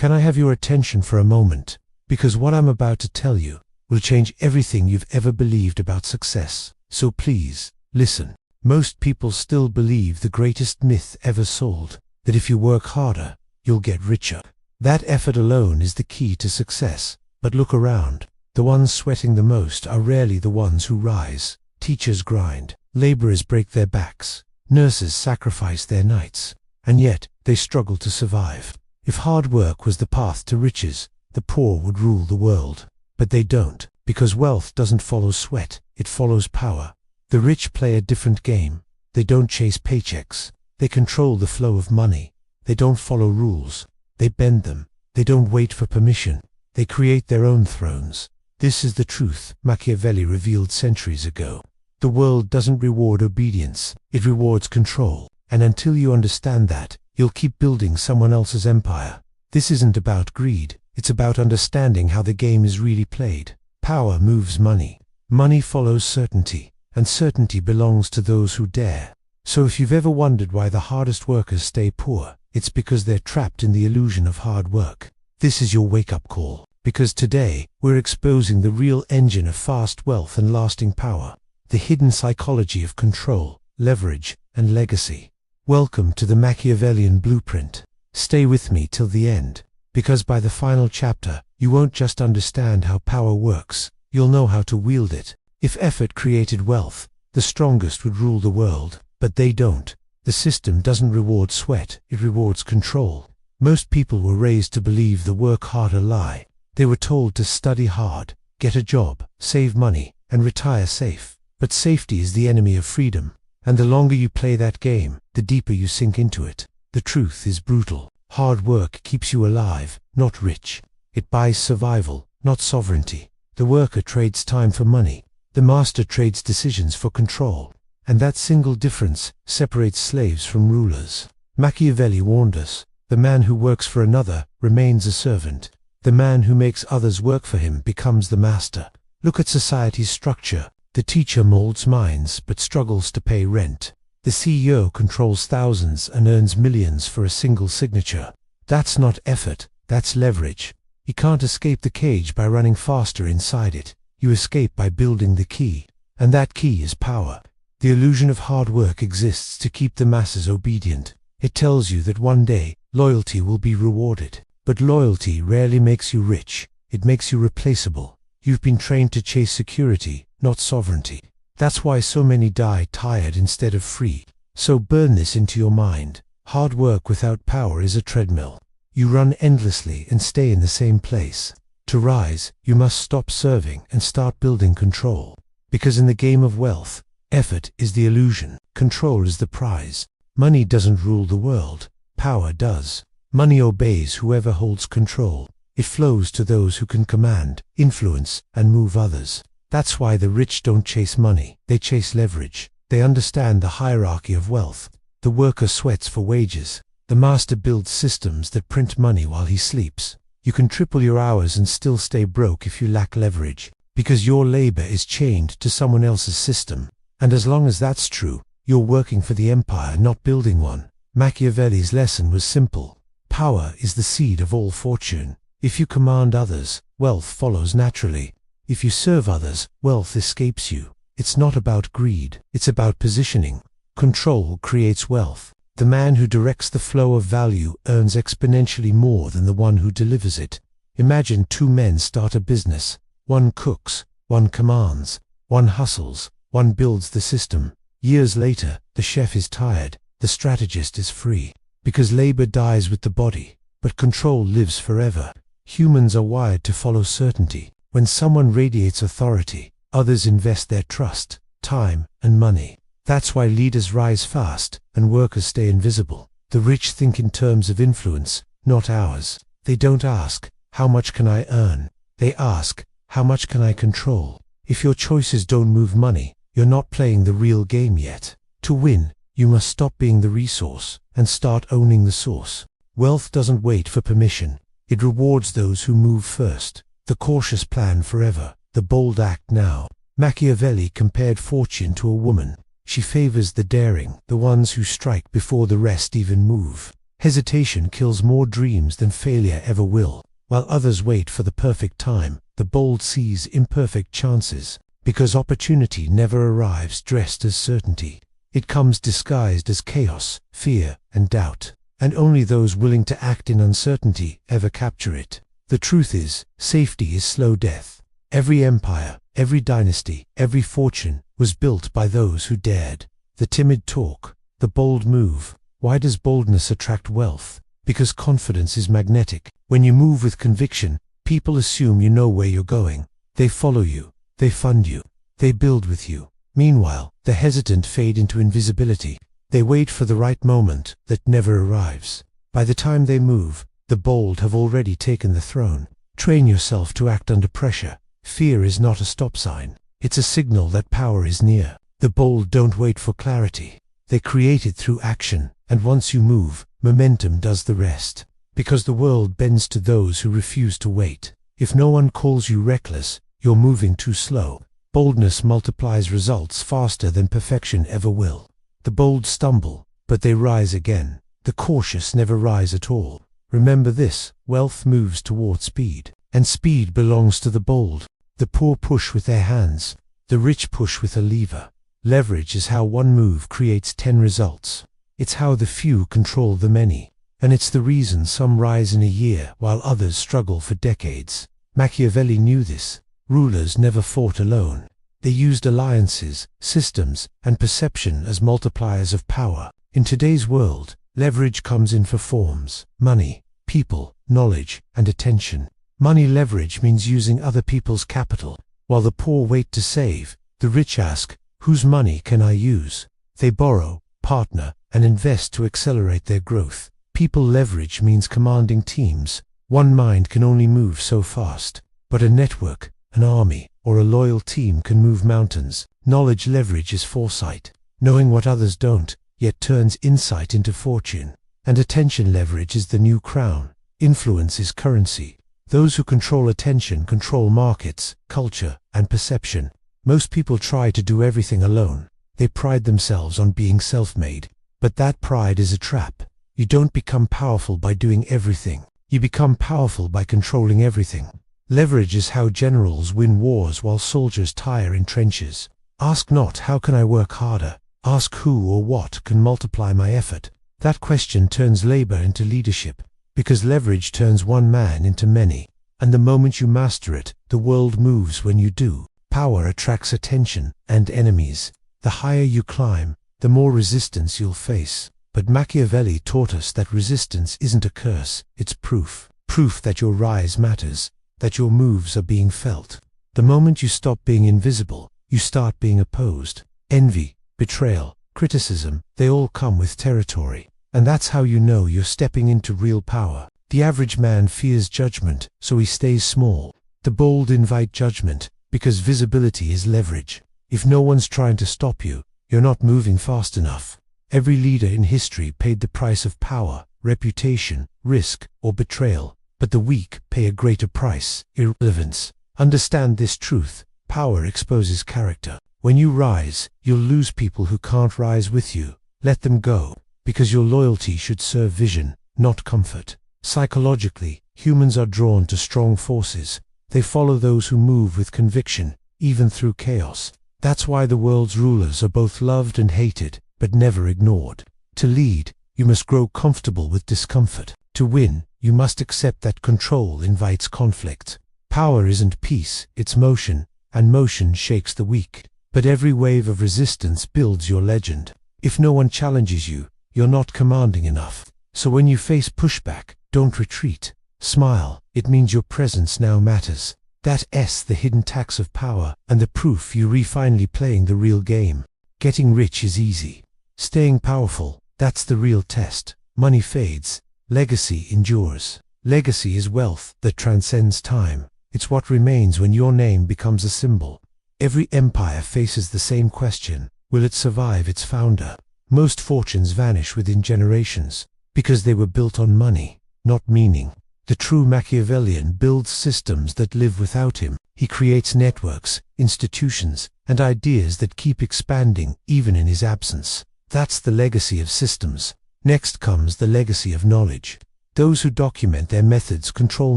Can I have your attention for a moment? Because what I'm about to tell you will change everything you've ever believed about success. So please, listen. Most people still believe the greatest myth ever sold, that if you work harder, you'll get richer. That effort alone is the key to success. But look around. The ones sweating the most are rarely the ones who rise. Teachers grind, laborers break their backs, nurses sacrifice their nights, and yet they struggle to survive. If hard work was the path to riches, the poor would rule the world. But they don't, because wealth doesn't follow sweat, it follows power. The rich play a different game. They don't chase paychecks. They control the flow of money. They don't follow rules. They bend them. They don't wait for permission. They create their own thrones. This is the truth Machiavelli revealed centuries ago. The world doesn't reward obedience, it rewards control. And until you understand that, you'll keep building someone else's empire. This isn't about greed, it's about understanding how the game is really played. Power moves money. Money follows certainty, and certainty belongs to those who dare. So if you've ever wondered why the hardest workers stay poor, it's because they're trapped in the illusion of hard work. This is your wake-up call, because today, we're exposing the real engine of fast wealth and lasting power, the hidden psychology of control, leverage, and legacy. Welcome to the Machiavellian blueprint. Stay with me till the end, because by the final chapter, you won't just understand how power works, you'll know how to wield it. If effort created wealth, the strongest would rule the world, but they don't. The system doesn't reward sweat, it rewards control. Most people were raised to believe the work harder lie. They were told to study hard, get a job, save money, and retire safe. But safety is the enemy of freedom, and the longer you play that game, the deeper you sink into it. The truth is brutal. Hard work keeps you alive, not rich. It buys survival, not sovereignty. The worker trades time for money. The master trades decisions for control. And that single difference separates slaves from rulers. Machiavelli warned us. The man who works for another remains a servant. The man who makes others work for him becomes the master. Look at society's structure. The teacher molds minds but struggles to pay rent. The CEO controls thousands and earns millions for a single signature. That's not effort, that's leverage. You can't escape the cage by running faster inside it. You escape by building the key. And that key is power. The illusion of hard work exists to keep the masses obedient. It tells you that one day, loyalty will be rewarded. But loyalty rarely makes you rich. It makes you replaceable. You've been trained to chase security, not sovereignty. That's why so many die tired instead of free. So burn this into your mind. Hard work without power is a treadmill. You run endlessly and stay in the same place. To rise, you must stop serving and start building control. Because in the game of wealth, effort is the illusion, control is the prize. Money doesn't rule the world, power does. Money obeys whoever holds control. It flows to those who can command, influence, and move others. That's why the rich don't chase money, they chase leverage. They understand the hierarchy of wealth. The worker sweats for wages. The master builds systems that print money while he sleeps. You can triple your hours and still stay broke if you lack leverage, because your labor is chained to someone else's system. And as long as that's true, you're working for the empire, not building one. Machiavelli's lesson was simple. Power is the seed of all fortune. If you command others, wealth follows naturally. If you serve others, wealth escapes you. It's not about greed, it's about positioning. Control creates wealth. The man who directs the flow of value earns exponentially more than the one who delivers it. Imagine two men start a business. One cooks, one commands, one hustles, one builds the system. Years later, the chef is tired, the strategist is free. Because labor dies with the body, but control lives forever. Humans are wired to follow certainty. When someone radiates authority, others invest their trust, time, and money. That's why leaders rise fast, and workers stay invisible. The rich think in terms of influence, not hours. They don't ask, how much can I earn? They ask, how much can I control? If your choices don't move money, you're not playing the real game yet. To win, you must stop being the resource, and start owning the source. Wealth doesn't wait for permission. It rewards those who move first. The cautious plan forever, the bold act now. Machiavelli compared fortune to a woman. She favors the daring, the ones who strike before the rest even move. Hesitation kills more dreams than failure ever will. While others wait for the perfect time, the bold seize imperfect chances, because opportunity never arrives dressed as certainty. It comes disguised as chaos, fear, and doubt, and only those willing to act in uncertainty ever capture it. The truth is, safety is slow death. Every empire, every dynasty, every fortune was built by those who dared. The timid talk, the bold move. Why does boldness attract wealth? Because confidence is magnetic. When you move with conviction, people assume you know where you're going. They follow you, they fund you, they build with you. Meanwhile, the hesitant fade into invisibility. They wait for the right moment that never arrives. By the time they move, the bold have already taken the throne. Train yourself to act under pressure. Fear is not a stop sign. It's a signal that power is near. The bold don't wait for clarity. They create it through action, and once you move, momentum does the rest. Because the world bends to those who refuse to wait. If no one calls you reckless, you're moving too slow. Boldness multiplies results faster than perfection ever will. The bold stumble, but they rise again. The cautious never rise at all. Remember this, wealth moves toward speed, and speed belongs to the bold. The poor push with their hands, the rich push with a lever. Leverage is how one move creates 10 results. It's how the few control the many. And it's the reason some rise in a year while others struggle for decades. Machiavelli knew this. Rulers never fought alone. They used alliances, systems, and perception as multipliers of power. In today's world, leverage comes in 4 forms: money, people, knowledge, and attention. Money leverage means using other people's capital. While the poor wait to save, the rich ask, whose money can I use? They borrow, partner, and invest to accelerate their growth. People leverage means commanding teams. One mind can only move so fast, but a network, an army, or a loyal team can move mountains. Knowledge leverage is foresight, knowing what others don't, yet turns insight into fortune. And attention leverage is the new crown. Influence is currency. Those who control attention control markets, culture, and perception. Most people try to do everything alone. They pride themselves on being self-made. But that pride is a trap. You don't become powerful by doing everything. You become powerful by controlling everything. Leverage is how generals win wars while soldiers tire in trenches. Ask not, how can I work harder? Ask who or what can multiply my effort. That question turns labor into leadership, because leverage turns one man into many. And the moment you master it, the world moves when you do. Power attracts attention and enemies. The higher you climb, the more resistance you'll face. But Machiavelli taught us that resistance isn't a curse, it's proof. Proof that your rise matters, that your moves are being felt. The moment you stop being invisible, you start being opposed. Envy, betrayal, criticism, they all come with territory. And that's how you know you're stepping into real power. The average man fears judgment, so he stays small. The bold invite judgment, because visibility is leverage. If no one's trying to stop you, you're not moving fast enough. Every leader in history paid the price of power, reputation, risk, or betrayal. But the weak pay a greater price: irrelevance. Understand this truth. Power exposes character. When you rise, you'll lose people who can't rise with you. Let them go, because your loyalty should serve vision, not comfort. Psychologically, humans are drawn to strong forces. They follow those who move with conviction, even through chaos. That's why the world's rulers are both loved and hated, but never ignored. To lead, you must grow comfortable with discomfort. To win, you must accept that control invites conflict. Power isn't peace, it's motion, and motion shakes the weak. But every wave of resistance builds your legend. If no one challenges you, you're not commanding enough. So when you face pushback, don't retreat. Smile. It means your presence now matters. That's the hidden tax of power, and the proof you're finally playing the real game. Getting rich is easy. Staying powerful, that's the real test. Money fades. Legacy endures. Legacy is wealth that transcends time. It's what remains when your name becomes a symbol. Every empire faces the same question: will it survive its founder? Most fortunes vanish within generations, because they were built on money, not meaning. The true Machiavellian builds systems that live without him. He creates networks, institutions, and ideas that keep expanding even in his absence. That's the legacy of systems. Next comes the legacy of knowledge. Those who document their methods control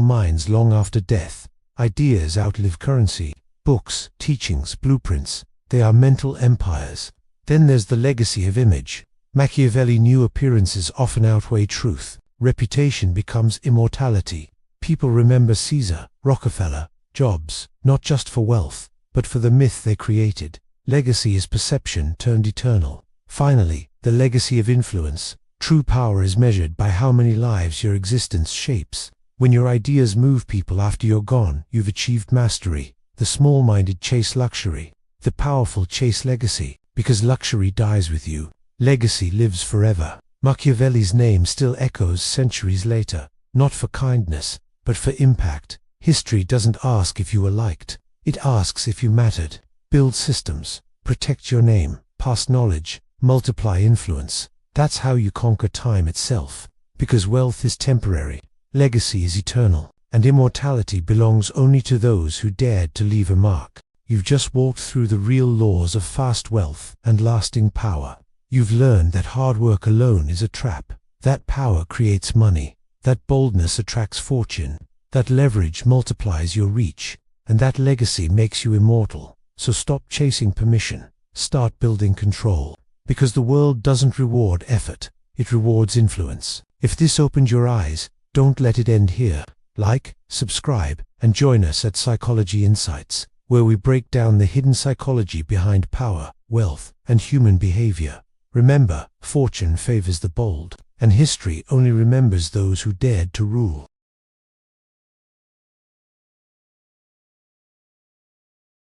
minds long after death. Ideas outlive currency. Books, teachings, blueprints, they are mental empires. Then there's the legacy of image. Machiavelli knew appearances often outweigh truth. Reputation becomes immortality. People remember Caesar, Rockefeller, Jobs, not just for wealth, but for the myth they created. Legacy is perception turned eternal. Finally, the legacy of influence. True power is measured by how many lives your existence shapes. When your ideas move people after you're gone, you've achieved mastery. The small-minded chase luxury. The powerful chase legacy, because luxury dies with you. Legacy lives forever. Machiavelli's name still echoes centuries later, not for kindness, but for impact. History doesn't ask if you were liked. It asks if you mattered. Build systems. Protect your name. Pass knowledge. Multiply influence. That's how you conquer time itself. Because wealth is temporary. Legacy is eternal. And immortality belongs only to those who dared to leave a mark. You've just walked through the real laws of fast wealth and lasting power. You've learned that hard work alone is a trap. That power creates money. That boldness attracts fortune. That leverage multiplies your reach. And that legacy makes you immortal. So stop chasing permission. Start building control. Because the world doesn't reward effort. It rewards influence. If this opened your eyes, don't let it end here. Like, subscribe, and join us at Psychology Insights, where we break down the hidden psychology behind power, wealth, and human behavior. Remember, fortune favors the bold, and history only remembers those who dared to rule.